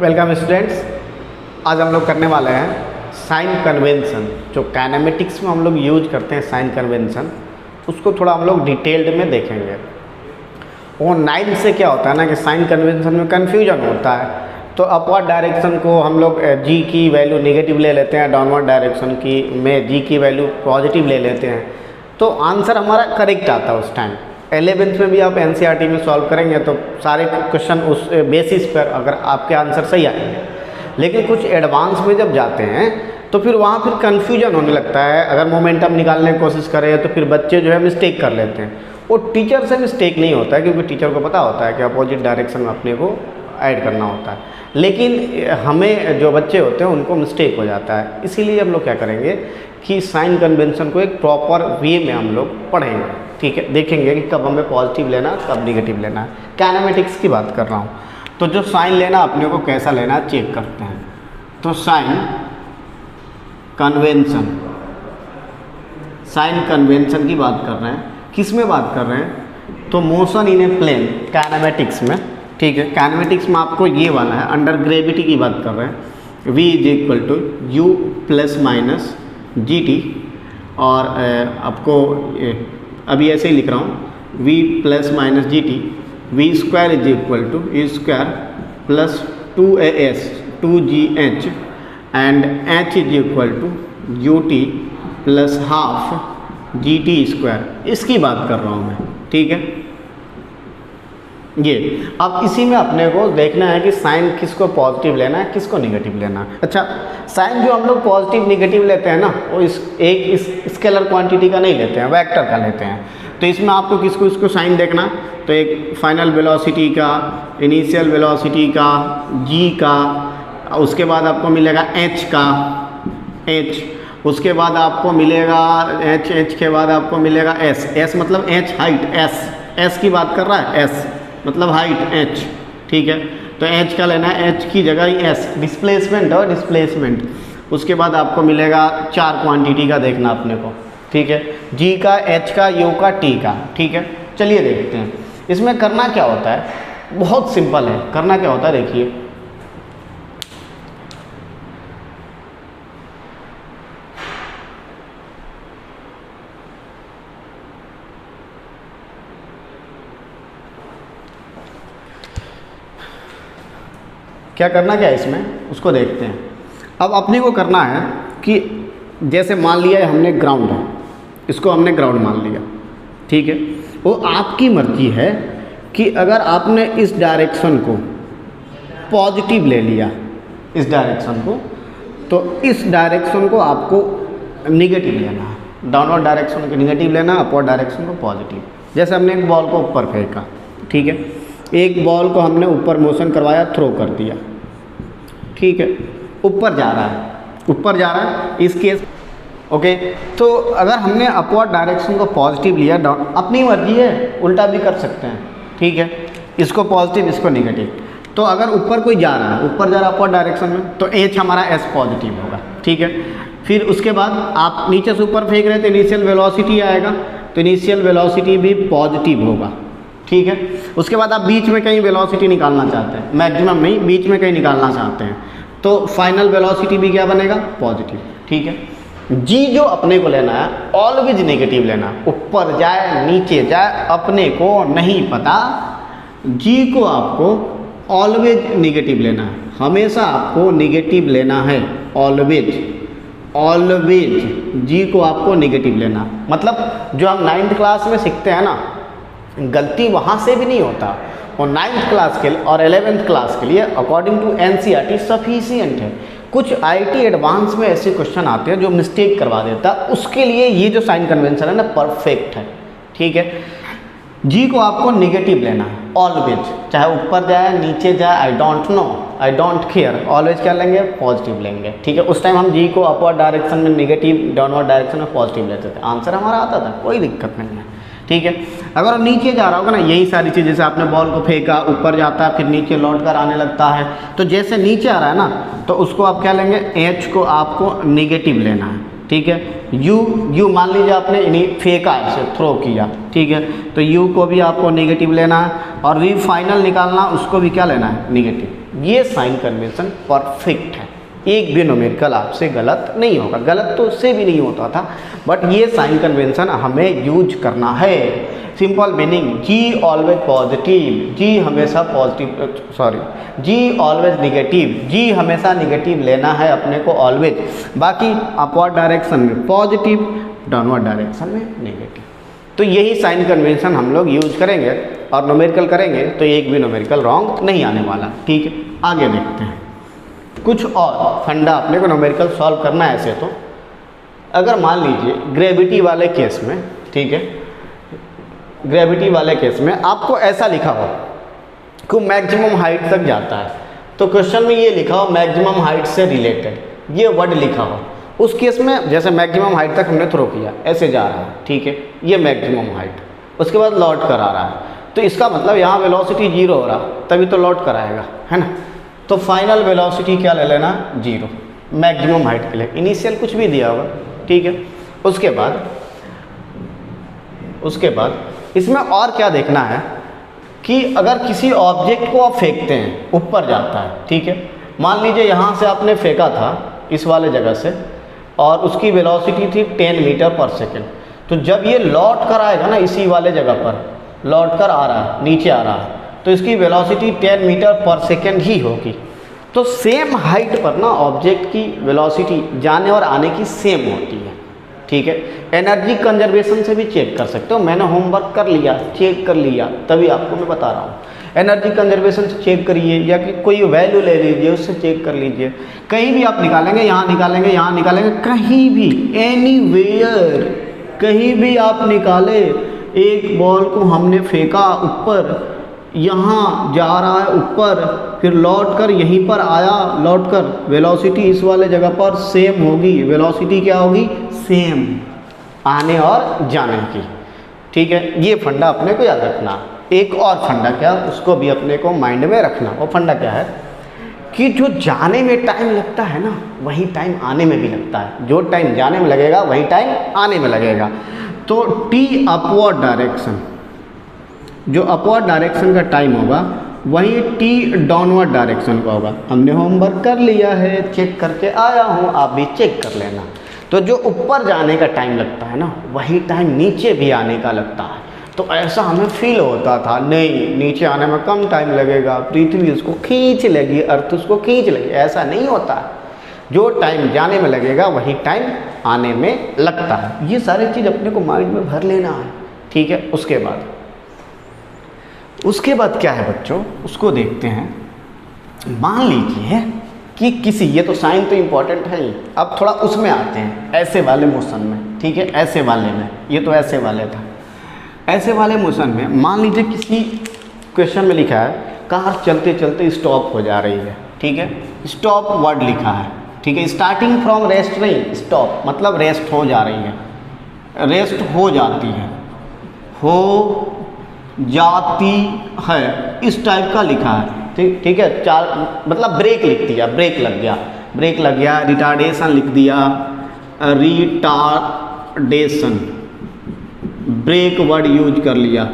Welcome students. आज हम लोग करने वाले हैं साइन कन्वेंशन। जो काइनेमेटिक्स में हम लोग यूज करते हैं साइन कन्वेंशन, उसको थोड़ा हम लोग डिटेल्ड में देखेंगे। वो 9 से क्या होता है ना कि साइन कन्वेंशन में कन्फ्यूजन होता है। तो अपवर्ड डायरेक्शन को हम लोग जी की वैल्यू नेगेटिव ले लेते हैं, डाउनवर्ड डायरेक्शन की में जी की वैल्यू पॉजिटिव ले लेते हैं, तो आंसर हमारा करेक्ट आता है उस टाइम। 11th में भी आप एनसीईआरटी में सॉल्व करेंगे तो सारे क्वेश्चन उस बेसिस पर अगर आपके आंसर सही आएंगे। लेकिन कुछ एडवांस में जब जाते हैं तो फिर वहाँ फिर कन्फ्यूजन होने लगता है। अगर मोमेंटम निकालने की कोशिश करें तो फिर बच्चे जो है मिस्टेक कर लेते हैं। वो टीचर से मिस्टेक नहीं होता है, क्योंकि टीचर को पता होता है कि अपोजिट डायरेक्शन में अपने को ऐड करना होता है, लेकिन हमें जो बच्चे होते हैं उनको मिस्टेक हो जाता है। इसीलिए हम लोग क्या करेंगे कि साइन कन्वेंशन को एक प्रॉपर वे में हम लोग पढ़ेंगे। ठीक है, देखेंगे कि कब हमें पॉजिटिव लेना कब निगेटिव लेना है। काइनेमेटिक्स की बात कर रहा हूँ, तो जो साइन लेना अपने को कैसा लेना है चेक करते हैं। तो साइन कन्वेंशन की बात कर रहे हैं। किस में बात कर रहे हैं? तो motion in a plane, kinematics में। ठीक है, काइनेमेटिक्स में आपको ये वाला है, अंडर ग्रेविटी की बात कर रहे हैं। v = u ± gt, और आपको अभी ऐसे ही लिख रहा हूँ v ± gt, v² = e² + 2as 2gh and h = ut + ½ gt²। इसकी बात कर रहा हूँ मैं। ठीक है, ये अब इसी में अपने को देखना है कि साइन किसको पॉजिटिव लेना है किसको निगेटिव लेना है। अच्छा, साइन जो हम लोग पॉजिटिव निगेटिव लेते हैं ना, वो इस स्केलर क्वांटिटी का नहीं लेते हैं, वेक्टर का लेते हैं। तो इसमें आपको किसको साइन देखना, तो एक फाइनल वेलोसिटी का, इनिशियल वेलोसिटी का, जी का, उसके बाद आपको मिलेगा एच का, एच, उसके बाद आपको मिलेगा एच के बाद आपको मिलेगा एस मतलब एच हाइट, एस की बात कर रहा है, एस मतलब हाइट h। ठीक है, तो h का लेना है, h की जगह ही s, डिस्प्लेसमेंट और डिस्प्लेसमेंट। उसके बाद आपको मिलेगा 4 क्वांटिटी का देखना अपने को। ठीक है, g का, h का, u का, t का। ठीक है, चलिए देखते हैं इसमें करना क्या होता है। बहुत सिंपल है, करना क्या होता है देखिए। क्या करना क्या है इसमें, उसको देखते हैं। अब अपने को करना है कि जैसे मान लिया हमने ग्राउंड है, इसको हमने ग्राउंड मान लिया। ठीक है, वो आपकी मर्जी है कि अगर आपने इस डायरेक्शन को पॉजिटिव ले लिया, इस डायरेक्शन को, तो इस डायरेक्शन को आपको निगेटिव लेना है। डाउनवर्ड डायरेक्शन को निगेटिव लेना, अपवर्ड डायरेक्शन को पॉजिटिव। जैसे हमने एक बॉल को ऊपर फेंका, ठीक है, एक बॉल को हमने ऊपर मोशन करवाया, थ्रो कर दिया। ठीक है, ऊपर जा रहा है इस केस। ओके, तो अगर हमने अपवर्ड डायरेक्शन को पॉजिटिव लिया, डाउन, अपनी मर्जी है, उल्टा भी कर सकते हैं। ठीक है, इसको पॉजिटिव इसको निगेटिव। तो अगर ऊपर कोई जा रहा है, ऊपर जा रहा है अपवर्ड डायरेक्शन में, तो एच हमारा एस पॉजिटिव होगा। ठीक है, फिर उसके बाद आप नीचे से ऊपर फेंक रहे हैं तो इनिशियल वेलोसिटी आएगा, तो इनिशियल वेलोसिटी भी पॉजिटिव होगा। ठीक है, उसके बाद आप बीच में कहीं वेलोसिटी निकालना चाहते हैं, मैक्सिमम नहीं, बीच में कहीं निकालना चाहते हैं, तो फाइनल वेलोसिटी भी क्या बनेगा, पॉजिटिव। ठीक है, जी जो अपने को लेना है ऑलवेज नेगेटिव लेना, ऊपर जाए नीचे जाए अपने को नहीं पता, जी को आपको ऑलवेज नेगेटिव लेना है, हमेशा आपको नेगेटिव लेना है, ऑलवेज जी को आपको नेगेटिव लेना। मतलब जो हम 9th क्लास में सीखते हैं ना, गलती वहाँ से भी नहीं होता, और 9th क्लास के लिए और 11th क्लास के लिए अकॉर्डिंग टू एनसीईआरटी सफिशिएंट है। कुछ आईटी एडवांस में ऐसे क्वेश्चन आते हैं जो मिस्टेक करवा देता है, उसके लिए ये जो साइन कन्वेंशन है ना परफेक्ट है। ठीक है, जी को आपको निगेटिव लेना है ऑलवेज, चाहे ऊपर जाए नीचे जाए, I don't know, I don't care, always क्या लेंगे, पॉजिटिव लेंगे। ठीक है, उस टाइम हम जी को अपवर्ड डायरेक्शन में निगेटिव, डाउनवर्ड डायरेक्शन में पॉजिटिव लेते थे, आंसर हमारा आता था, कोई दिक्कत नहीं है। ठीक है, अगर नीचे जा रहा होगा ना, यही सारी चीज़, जैसे आपने बॉल को फेंका, ऊपर जाता है, फिर नीचे लौट कर आने लगता है, तो जैसे नीचे आ रहा है ना, तो उसको आप क्या लेंगे, एच को आपको निगेटिव लेना है। ठीक है। यू मान लीजिए आपने इन्हीं फेंका ऐसे थ्रो किया, ठीक है, तो यू को भी आपको नेगेटिव लेना है और वी फाइनल निकालना, उसको भी क्या लेना है, नेगेटिव। ये साइन कन्वेंशन परफेक्ट है, एक भी न्यूमेरिकल आपसे गलत नहीं होगा, गलत तो उससे भी नहीं होता था, बट ये साइन कन्वेंशन हमें यूज करना है। सिंपल मीनिंग, जी ऑलवेज पॉजिटिव, जी हमेशा पॉजिटिव, सॉरी जी ऑलवेज निगेटिव, जी हमेशा निगेटिव लेना है अपने को ऑलवेज, बाकी अपवर्ड डायरेक्शन में पॉजिटिव, डाउनवर्ड डायरेक्शन में नेगेटिव। तो यही साइन कन्वेंशन हम लोग यूज करेंगे और न्यूमेरिकल करेंगे तो एक भी न्यूमेरिकल रॉन्ग नहीं आने वाला, ठीक है। आगे देखते हैं कुछ और फंडा अपने को न्यूमेरिकल सॉल्व करना है। ऐसे तो अगर मान लीजिए ग्रेविटी वाले केस में, ठीक है, ग्रेविटी वाले केस में आपको ऐसा लिखा हो कि मैक्सिमम हाइट तक जाता है, तो क्वेश्चन में ये लिखा हो मैक्सिमम हाइट से रिलेटेड, ये वर्ड लिखा हो, उस केस में जैसे मैक्सिमम हाइट तक हमने थ्रो किया, ऐसे जा रहा है, ठीक है, ये मैक्सिमम हाइट, उसके बाद लौट कर आ रहा है, तो इसका मतलब यहाँ वेलोसिटी 0 हो रहा, तभी तो लौट कर आएगा, है ना। तो फाइनल वेलोसिटी क्या ले लेना, 0 मैक्सिमम हाइट के लिए, इनिशियल कुछ भी दिया होगा, ठीक है। उसके बाद इसमें और क्या देखना है कि अगर किसी ऑब्जेक्ट को आप फेंकते हैं, ऊपर जाता है, ठीक है, मान लीजिए यहाँ से आपने फेंका था इस वाले जगह से और उसकी वेलोसिटी थी 10 मीटर पर सेकेंड, तो जब ये लौट कर आएगा ना, इसी वाले जगह पर लौट कर आ रहा है, नीचे आ रहा है, तो इसकी वेलोसिटी 10 मीटर पर सेकेंड ही होगी। तो सेम हाइट पर ना ऑब्जेक्ट की वेलोसिटी जाने और आने की सेम होती है, ठीक है। एनर्जी कंजर्वेशन से भी चेक कर सकते हो, मैंने होमवर्क कर लिया, चेक कर लिया, तभी आपको मैं बता रहा हूँ। एनर्जी कंजर्वेशन से चेक करिए या कि कोई वैल्यू ले लीजिए, उससे चेक कर लीजिए, कहीं भी आप निकालेंगे, यहाँ निकालेंगे, यहाँ निकालेंगे, कहीं भी एनीवेयर, कहीं भी आप निकाले, एक बॉल को हमने फेंका ऊपर, यहाँ जा रहा है ऊपर, फिर लौट कर यहीं पर आया, लौट कर वेलोसिटी इस वाले जगह पर सेम होगी, वेलोसिटी क्या होगी, सेम, आने और जाने की, ठीक है। ये फंडा अपने को याद रखना। एक और फंडा क्या, उसको भी अपने को माइंड में रखना। वो फंडा क्या है कि जो जाने में टाइम लगता है ना, वही टाइम आने में भी लगता है, जो टाइम जाने में लगेगा वही टाइम आने में लगेगा। तो टी अपवर्ड डायरेक्शन, जो अपवर्ड डायरेक्शन का टाइम होगा वही टी डाउनवर्ड डायरेक्शन का होगा। हमने होमवर्क कर लिया है, चेक करके आया हूँ, आप भी चेक कर लेना। तो जो ऊपर जाने का टाइम लगता है ना, वही टाइम नीचे भी आने का लगता है। तो ऐसा हमें फील होता था, नहीं नीचे आने में कम टाइम लगेगा, पृथ्वी उसको खींच लेगी, अर्थ उसको खींच लेगी, ऐसा नहीं होता है। जो टाइम जाने में लगेगा वही टाइम आने में लगता है। ये सारी चीज़ अपने को माइंड में भर लेना है, ठीक है। उसके बाद क्या है बच्चों, उसको देखते हैं। मान लीजिए कि किसी, ये तो साइन तो इम्पॉर्टेंट है ही, अब थोड़ा उसमें आते हैं, ऐसे वाले मोशन में, ठीक है, ऐसे वाले में, ये तो ऐसे वाले था। ऐसे वाले मोशन में मान लीजिए किसी क्वेश्चन में लिखा है कार चलते चलते स्टॉप हो जा रही है, ठीक है, स्टॉप वर्ड लिखा है, ठीक है, स्टार्टिंग फ्रॉम रेस्ट नहीं, स्टॉप मतलब रेस्ट हो जा रही है, रेस्ट हो जाती है, हो जाती है, इस टाइप का लिखा है, ठीक है। चार मतलब ब्रेक लिख दिया, ब्रेक लग गया, रिटार्डेशन लिख दिया, रिटार्डेशन, ब्रेक वर्ड यूज कर लिया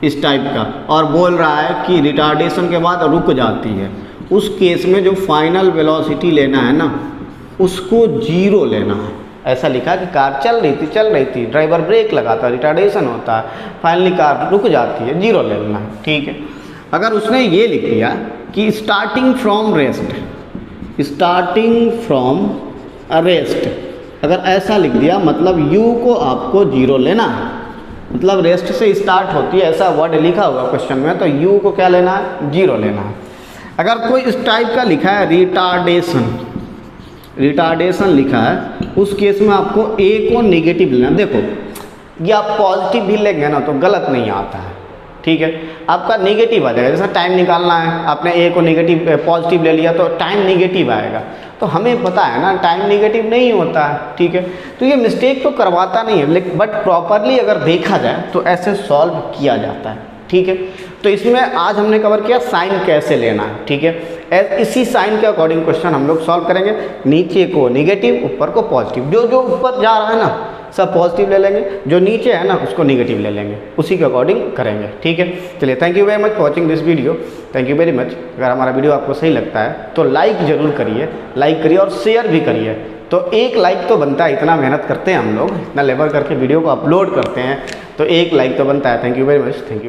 इस टाइप का, और बोल रहा है कि रिटार्डेशन के बाद रुक जाती है। उस केस में जो फाइनल वेलोसिटी लेना है ना, उसको 0 लेना है। ऐसा लिखा कि कार चल रही थी, ड्राइवर ब्रेक लगाता, रिटार्डेशन होता है, फाइनली कार रुक जाती है, 0 ले लेना है, ठीक है। अगर उसने ये लिख दिया कि स्टार्टिंग फ्रॉम रेस्ट, अगर ऐसा लिख दिया मतलब u को आपको 0 लेना है, मतलब रेस्ट से स्टार्ट होती है, ऐसा वर्ड लिखा हुआ क्वेश्चन में, तो u को क्या लेना है, 0 लेना है। अगर कोई इस टाइप का लिखा है रिटार्डेशन लिखा है, उस केस में आपको a को नेगेटिव लेना। देखो ये आप पॉजिटिव भी लेंगे ना तो गलत नहीं आता है, ठीक है, आपका नेगेटिव आ जाएगा। जैसा टाइम निकालना है, आपने a को नेगेटिव पॉजिटिव ले लिया तो टाइम नेगेटिव आएगा, तो हमें पता है ना टाइम नेगेटिव नहीं होता है, ठीक है। तो ये मिस्टेक तो करवाता नहीं है, लेकिन बट प्रॉपरली अगर देखा जाए तो ऐसे सॉल्व किया जाता है, ठीक है। तो इसमें आज हमने कवर किया साइन कैसे लेना है, ठीक है। इसी साइन के अकॉर्डिंग क्वेश्चन हम लोग सॉल्व करेंगे। नीचे को निगेटिव, ऊपर को पॉजिटिव, जो जो ऊपर जा रहा है ना सब पॉजिटिव ले लेंगे, जो नीचे है ना उसको निगेटिव ले लेंगे, उसी के अकॉर्डिंग करेंगे। ठीक है, चलिए thank you very much for watching this video. Thank you very much. अगर हमारा वीडियो आपको सही लगता है तो लाइक ज़रूर करिए, लाइक करिए और शेयर भी करिए। तो एक लाइक तो बनता है, इतना मेहनत करते हैं हम लोग, इतना लेबर करके वीडियो को अपलोड करते हैं, तो एक लाइक तो बनता है। Thank you very much, thank you.